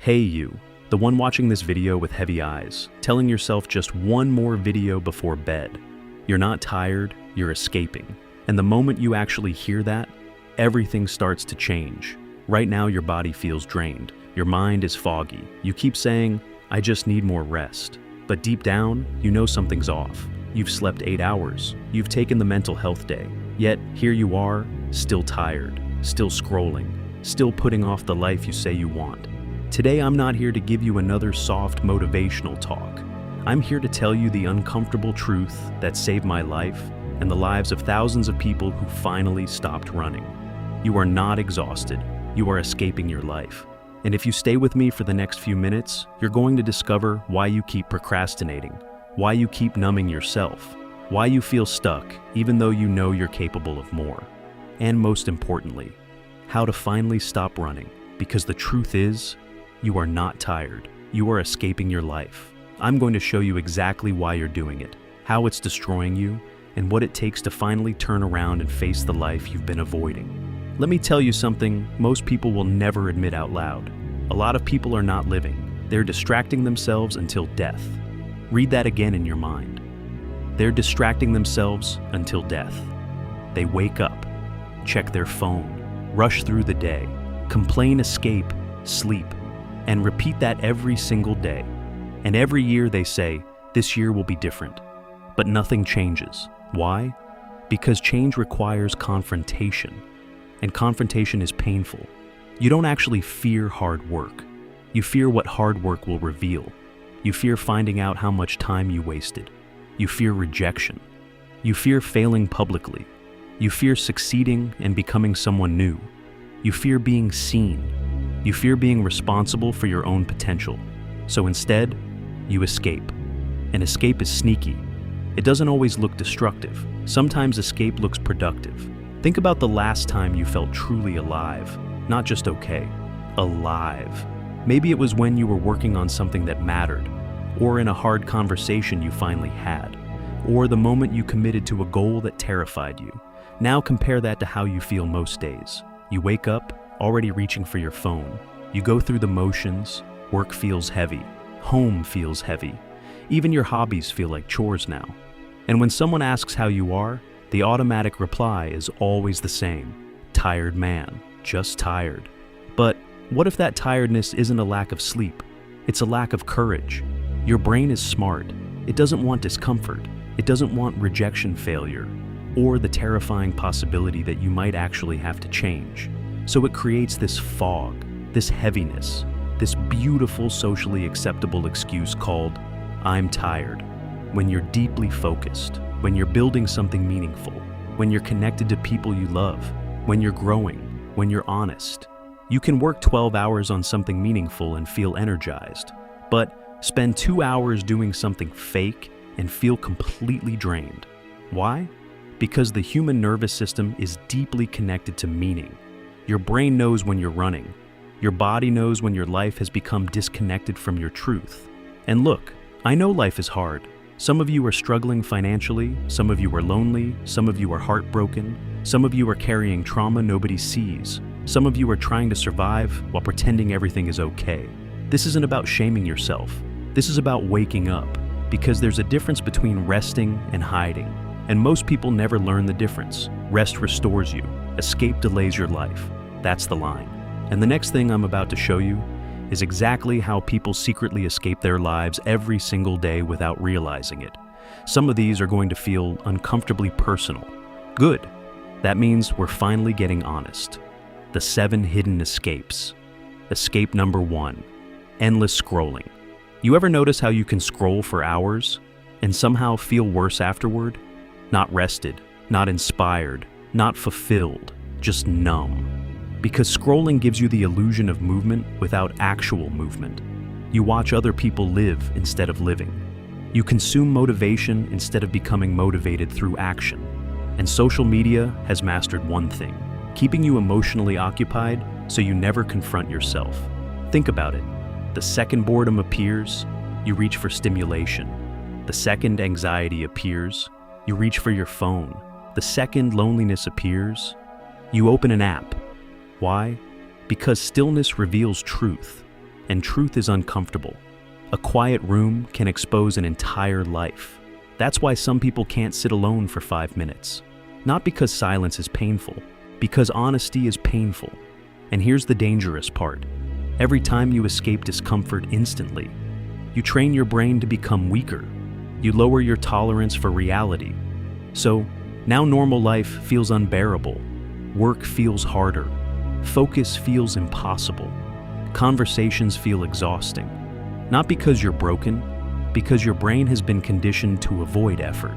Hey you, the one watching this video with heavy eyes, telling yourself just one more video before bed. You're not tired, you're escaping. And the moment you actually hear that, everything starts to change. Right now your body feels drained, your mind is foggy. You keep saying, I just need more rest. But deep down, you know something's off. You've slept 8 hours, you've taken the mental health day. Yet here you are, still tired, still scrolling, still putting off the life you say you want. Today I'm not here to give you another soft motivational talk. I'm here to tell you the uncomfortable truth that saved my life and the lives of thousands of people who finally stopped running. You are not exhausted, you are escaping your life. And if you stay with me for the next few minutes, you're going to discover why you keep procrastinating, why you keep numbing yourself, why you feel stuck even though you know you're capable of more. And most importantly, how to finally stop running, because the truth is, you are not tired. You are escaping your life. I'm going to show you exactly why you're doing it, how it's destroying you, and what it takes to finally turn around and face the life you've been avoiding. Let me tell you something most people will never admit out loud. A lot of people are not living. They're distracting themselves until death. Read that again in your mind. They're distracting themselves until death. They wake up, check their phone, rush through the day, complain, escape, sleep, and repeat that every single day. And every year they say, this year will be different. But nothing changes. Why? Because change requires confrontation. And confrontation is painful. You don't actually fear hard work. You fear what hard work will reveal. You fear finding out how much time you wasted. You fear rejection. You fear failing publicly. You fear succeeding and becoming someone new. You fear being seen. You fear being responsible for your own potential. So instead, you escape. And escape is sneaky. It doesn't always look destructive. Sometimes escape looks productive. Think about the last time you felt truly alive. Not just okay. Alive. Maybe it was when you were working on something that mattered, or in a hard conversation you finally had, or the moment you committed to a goal that terrified you. Now compare that to how you feel most days. You wake up, already reaching for your phone. You go through the motions, work feels heavy, home feels heavy. Even your hobbies feel like chores now. And when someone asks how you are, the automatic reply is always the same. Tired man, just tired. But what if that tiredness isn't a lack of sleep? It's a lack of courage. Your brain is smart. It doesn't want discomfort. It doesn't want rejection, failure, or the terrifying possibility that you might actually have to change. So it creates this fog, this heaviness, this beautiful socially acceptable excuse called, I'm tired. When you're deeply focused, when you're building something meaningful, when you're connected to people you love, when you're growing, when you're honest. You can work 12 hours on something meaningful and feel energized, but spend 2 hours doing something fake and feel completely drained. Why? Because the human nervous system is deeply connected to meaning. Your brain knows when you're running. Your body knows when your life has become disconnected from your truth. And look, I know life is hard. Some of you are struggling financially, some of you are lonely, some of you are heartbroken, some of you are carrying trauma nobody sees, some of you are trying to survive while pretending everything is okay. This isn't about shaming yourself. This is about waking up, because there's a difference between resting and hiding. And most people never learn the difference. Rest restores you. Escape delays your life. That's the line. And the next thing I'm about to show you is exactly how people secretly escape their lives every single day without realizing it. Some of these are going to feel uncomfortably personal. Good. That means we're finally getting honest. The 7 hidden escapes. Escape number 1, endless scrolling. You ever notice how you can scroll for hours and somehow feel worse afterward? Not rested, not inspired, not fulfilled, just numb. Because scrolling gives you the illusion of movement without actual movement. You watch other people live instead of living. You consume motivation instead of becoming motivated through action. And social media has mastered one thing, keeping you emotionally occupied so you never confront yourself. Think about it. The second boredom appears, you reach for stimulation. The second anxiety appears, you reach for your phone. The second loneliness appears, you open an app. Why? Because stillness reveals truth. and truth is uncomfortable. A quiet room can expose an entire life. That's why some people can't sit alone for 5 minutes. Not because silence is painful, because honesty is painful. And here's the dangerous part. Every time you escape discomfort instantly, you train your brain to become weaker. You lower your tolerance for reality. So, now normal life feels unbearable. Work feels harder. Focus feels impossible. Conversations feel exhausting. Not because you're broken, because your brain has been conditioned to avoid effort.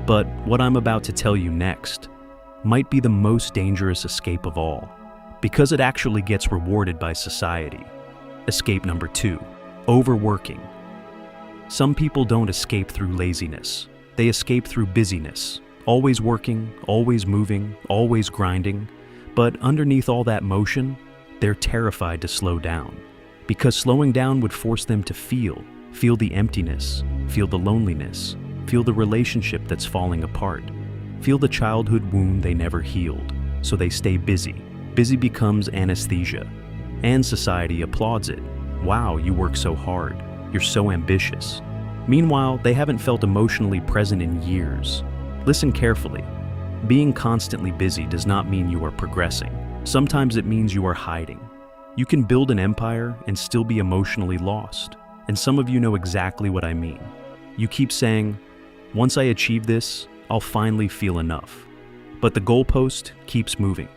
But what I'm about to tell you next might be the most dangerous escape of all, because it actually gets rewarded by society. Escape number 2, overworking. Some people don't escape through laziness. They escape through busyness. Always working, always moving, always grinding. But underneath all that motion, they're terrified to slow down. Because slowing down would force them to feel the emptiness, feel the loneliness, feel the relationship that's falling apart, feel the childhood wound they never healed. So they stay busy. Busy becomes anesthesia. And society applauds it. Wow, you work so hard. You're so ambitious. Meanwhile, they haven't felt emotionally present in years. Listen carefully. Being constantly busy does not mean you are progressing. Sometimes it means you are hiding. You can build an empire and still be emotionally lost. And some of you know exactly what I mean. You keep saying, once I achieve this, I'll finally feel enough. But the goalpost keeps moving,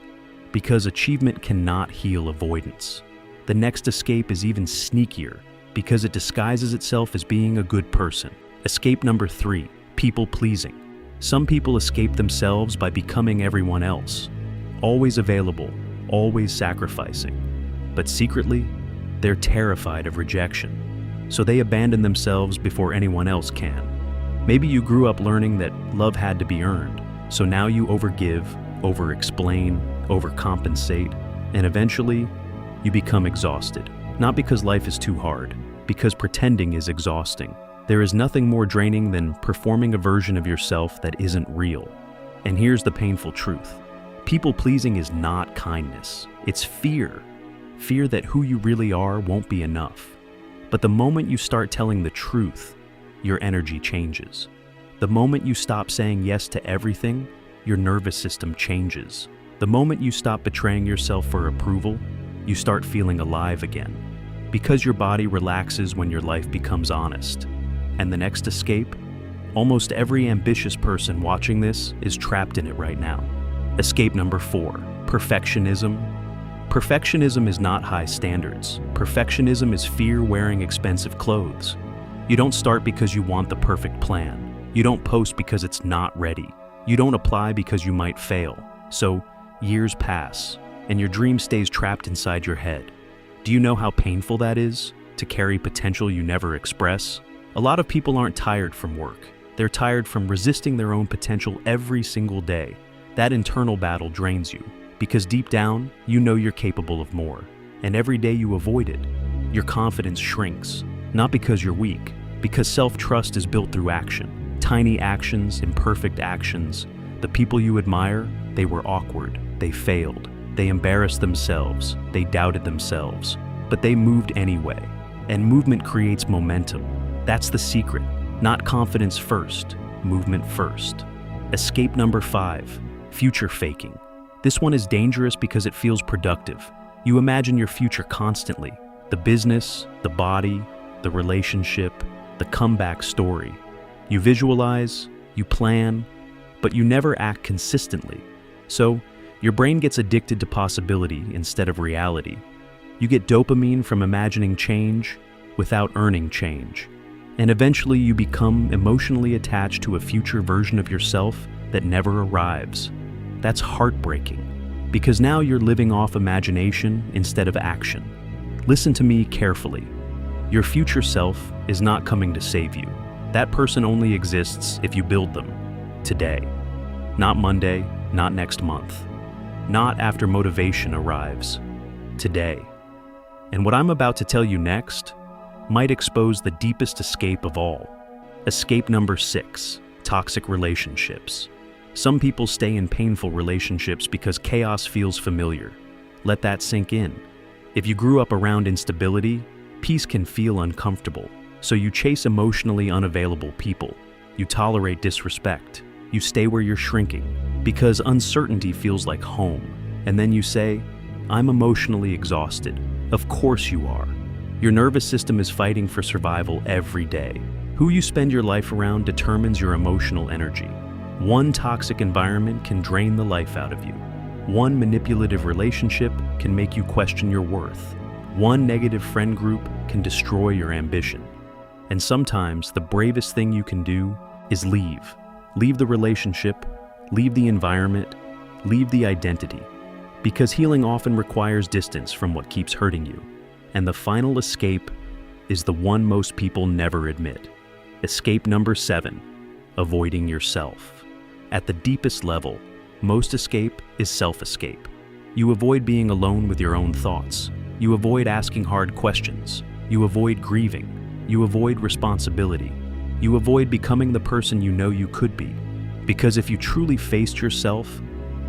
because achievement cannot heal avoidance. The next escape is even sneakier, because it disguises itself as being a good person. Escape number 3, people-pleasing. Some people escape themselves by becoming everyone else. Always available, always sacrificing. But secretly, they're terrified of rejection. So they abandon themselves before anyone else can. Maybe you grew up learning that love had to be earned. So now you overgive, over-explain, overcompensate, and eventually, you become exhausted. Not because life is too hard, because pretending is exhausting. There is nothing more draining than performing a version of yourself that isn't real. And here's the painful truth. People-pleasing is not kindness. It's fear. Fear that who you really are won't be enough. But the moment you start telling the truth, your energy changes. The moment you stop saying yes to everything, your nervous system changes. The moment you stop betraying yourself for approval, you start feeling alive again. Because your body relaxes when your life becomes honest. And the next escape? Almost every ambitious person watching this is trapped in it right now. Escape number 4, perfectionism. Perfectionism is not high standards. Perfectionism is fear wearing expensive clothes. You don't start because you want the perfect plan. You don't post because it's not ready. You don't apply because you might fail. So, years pass, and your dream stays trapped inside your head. Do you know how painful that is, to carry potential you never express? A lot of people aren't tired from work. They're tired from resisting their own potential every single day. That internal battle drains you, because deep down, you know you're capable of more. And every day you avoid it, your confidence shrinks. Not because you're weak, because self-trust is built through action. Tiny actions, imperfect actions. The people you admire, they were awkward, they failed, they embarrassed themselves, they doubted themselves. But they moved anyway. And movement creates momentum. That's the secret. Not confidence first, movement first. Escape number 5, future faking. This one is dangerous because it feels productive. You imagine your future constantly. The business, the body, the relationship, the comeback story. You visualize, you plan, but you never act consistently. So, your brain gets addicted to possibility instead of reality. You get dopamine from imagining change without earning change. And eventually you become emotionally attached to a future version of yourself that never arrives. That's heartbreaking, because now you're living off imagination instead of action. Listen to me carefully. Your future self is not coming to save you. That person only exists if you build them. Today. Not Monday, not next month. Not after motivation arrives. Today. And what I'm about to tell you next might expose the deepest escape of all. Escape number 6, toxic relationships. Some people stay in painful relationships because chaos feels familiar. Let that sink in. If you grew up around instability, peace can feel uncomfortable, so you chase emotionally unavailable people. You tolerate disrespect. You stay where you're shrinking, because uncertainty feels like home. And then you say, I'm emotionally exhausted. Of course you are. Your nervous system is fighting for survival every day. Who you spend your life around determines your emotional energy. One toxic environment can drain the life out of you. One manipulative relationship can make you question your worth. One negative friend group can destroy your ambition. And sometimes the bravest thing you can do is leave. Leave the relationship, leave the environment, leave the identity. Because healing often requires distance from what keeps hurting you. And the final escape is the one most people never admit. Escape number 7, avoiding yourself. At the deepest level, most escape is self-escape. You avoid being alone with your own thoughts. You avoid asking hard questions. You avoid grieving. You avoid responsibility. You avoid becoming the person you know you could be. Because if you truly faced yourself,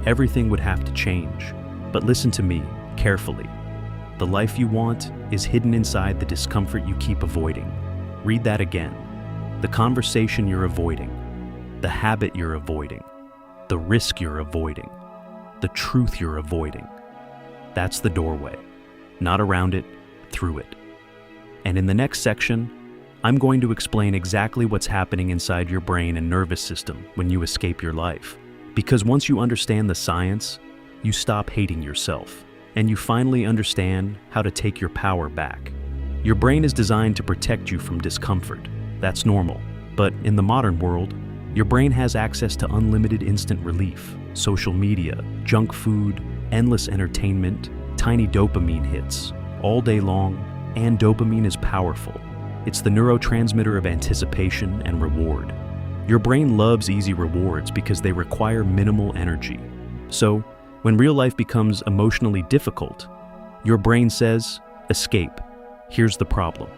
everything would have to change. But listen to me carefully. The life you want is hidden inside the discomfort you keep avoiding. Read that again. The conversation you're avoiding, the habit you're avoiding, the risk you're avoiding, the truth you're avoiding. That's the doorway. Not around it, through it. And in the next section, I'm going to explain exactly what's happening inside your brain and nervous system when you escape your life. Because once you understand the science, you stop hating yourself, and you finally understand how to take your power back. Your brain is designed to protect you from discomfort. That's normal. But in the modern world, your brain has access to unlimited instant relief, social media, junk food, endless entertainment, tiny dopamine hits, all day long, and dopamine is powerful. It's the neurotransmitter of anticipation and reward. Your brain loves easy rewards because they require minimal energy. So, when real life becomes emotionally difficult, your brain says, escape. Here's the problem.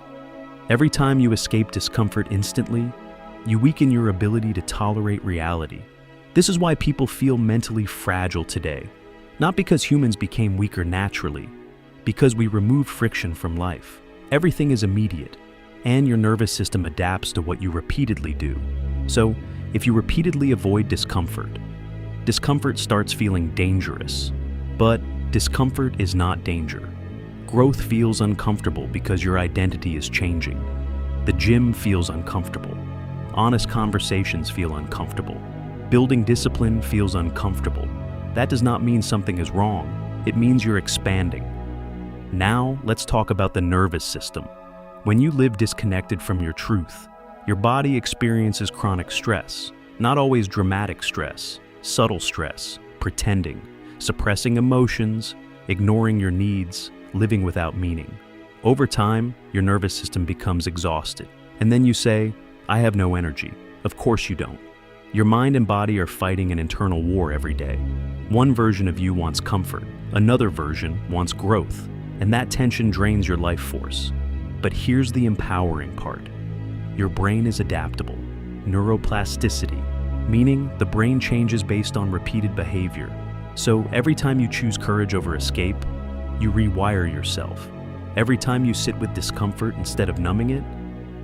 Every time you escape discomfort instantly, you weaken your ability to tolerate reality. This is why people feel mentally fragile today. Not because humans became weaker naturally, because we removed friction from life. Everything is immediate, and your nervous system adapts to what you repeatedly do. So, if you repeatedly avoid discomfort, discomfort starts feeling dangerous. But discomfort is not danger. Growth feels uncomfortable because your identity is changing. The gym feels uncomfortable. Honest conversations feel uncomfortable. Building discipline feels uncomfortable. That does not mean something is wrong. It means you're expanding. Now, let's talk about the nervous system. When you live disconnected from your truth, your body experiences chronic stress, not always dramatic stress, subtle stress, pretending, suppressing emotions, ignoring your needs, living without meaning. Over time, your nervous system becomes exhausted. And then you say, I have no energy. Of course you don't. Your mind and body are fighting an internal war every day. One version of you wants comfort, another version wants growth, and that tension drains your life force. But here's the empowering part. Your brain is adaptable. Neuroplasticity, meaning the brain changes based on repeated behavior. So every time you choose courage over escape, you rewire yourself. Every time you sit with discomfort instead of numbing it,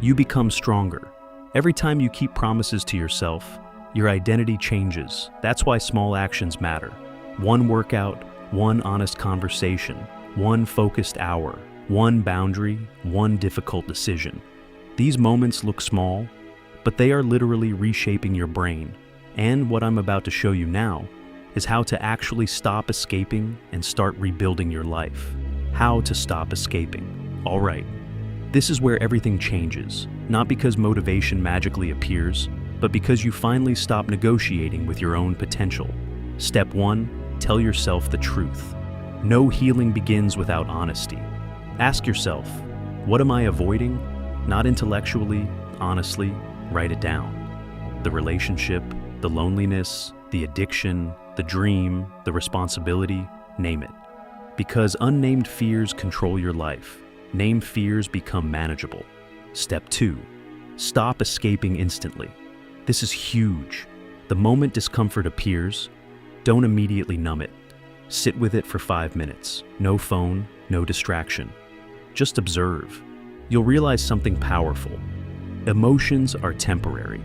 you become stronger. Every time you keep promises to yourself, your identity changes. That's why small actions matter. One workout, one honest conversation, one focused hour, one boundary, one difficult decision. These moments look small, but they are literally reshaping your brain. And what I'm about to show you now is how to actually stop escaping and start rebuilding your life. How to stop escaping. All right, this is where everything changes, not because motivation magically appears, but because you finally stop negotiating with your own potential. Step 1, tell yourself the truth. No healing begins without honesty. Ask yourself, what am I avoiding? Not intellectually, honestly, write it down. The relationship, the loneliness, the addiction, the dream, the responsibility, name it. Because unnamed fears control your life. Named fears become manageable. Step 2, stop escaping instantly. This is huge. The moment discomfort appears, don't immediately numb it. Sit with it for 5 minutes. No phone, no distraction. Just observe. You'll realize something powerful. Emotions are temporary.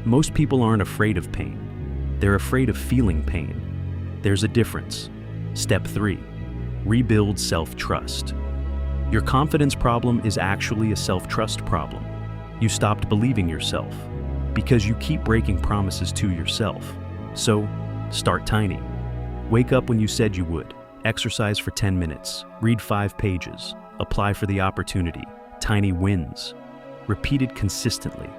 Most people aren't afraid of pain. They're afraid of feeling pain. There's a difference. Step 3. Rebuild self-trust. Your confidence problem is actually a self-trust problem. You stopped believing yourself because you keep breaking promises to yourself. So, start tiny. Wake up when you said you would. Exercise for 10 minutes. Read 5 pages. Apply for the opportunity. Tiny wins. Repeat it consistently.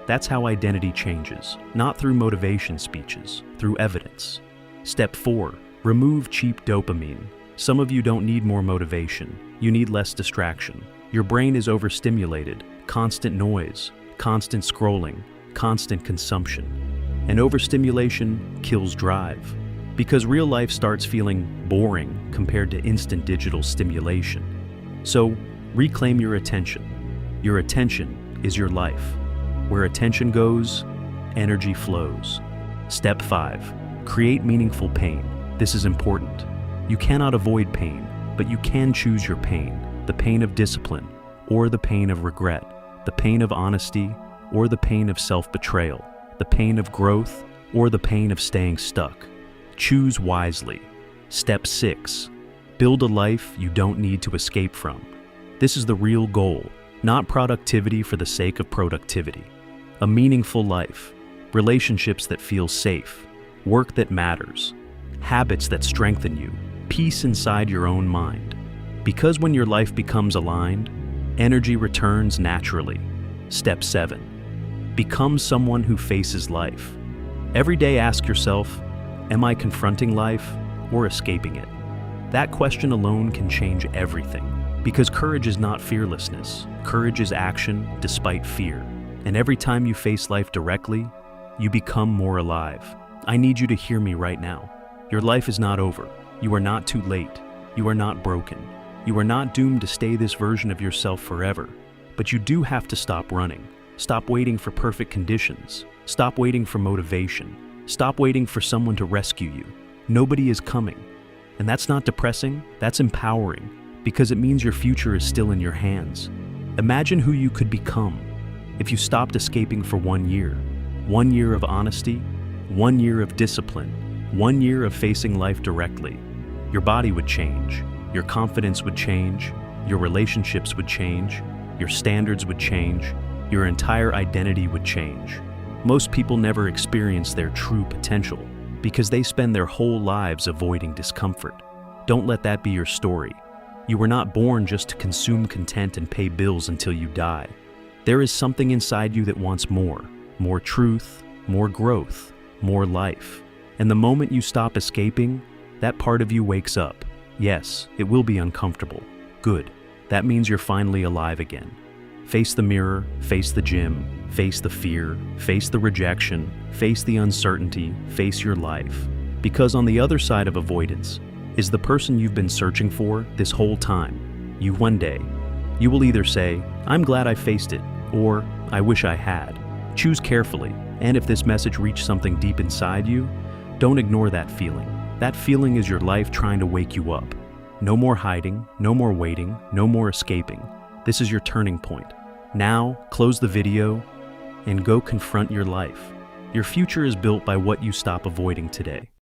That's how identity changes, not through motivation speeches, through evidence. Step 4. Remove cheap dopamine. Some of you don't need more motivation. You need less distraction. Your brain is overstimulated. Constant noise, constant scrolling, constant consumption. And overstimulation kills drive. Because real life starts feeling boring compared to instant digital stimulation. So, reclaim your attention. Your attention is your life. Where attention goes, energy flows. Step 5. Create meaningful pain. This is important. You cannot avoid pain, but you can choose your pain. The pain of discipline, or the pain of regret. The pain of honesty, or the pain of self-betrayal. The pain of growth, or the pain of staying stuck. Choose wisely. Step 6. Build a life you don't need to escape from. This is the real goal, not productivity for the sake of productivity. A meaningful life, relationships that feel safe, work that matters, habits that strengthen you, peace inside your own mind. Because when your life becomes aligned, energy returns naturally. Step 7. Become someone who faces life. Every day ask yourself, am I confronting life or escaping it? That question alone can change everything. Because courage is not fearlessness. Courage is action despite fear. And every time you face life directly, you become more alive. I need you to hear me right now. Your life is not over. You are not too late. You are not broken. You are not doomed to stay this version of yourself forever. But you do have to stop running. Stop waiting for perfect conditions. Stop waiting for motivation. Stop waiting for someone to rescue you. Nobody is coming. And that's not depressing, that's empowering, because it means your future is still in your hands. Imagine who you could become if you stopped escaping for 1 year. 1 year of honesty, 1 year of discipline, 1 year of facing life directly. Your body would change, your confidence would change, your relationships would change, your standards would change, your entire identity would change. Most people never experience their true potential because they spend their whole lives avoiding discomfort. Don't let that be your story. You were not born just to consume content and pay bills until you die. There is something inside you that wants more truth, more growth, more life. And the moment you stop escaping, that part of you wakes up. Yes, it will be uncomfortable. Good. That means you're finally alive again. Face the mirror, face the gym, face the fear, face the rejection, face the uncertainty, face your life. Because on the other side of avoidance is the person you've been searching for this whole time. You one day. You will either say, I'm glad I faced it, or I wish I had. Choose carefully, and if this message reached something deep inside you, don't ignore that feeling. That feeling is your life trying to wake you up. No more hiding, no more waiting, no more escaping. This is your turning point. Now, close the video and go confront your life. Your future is built by what you stop avoiding today.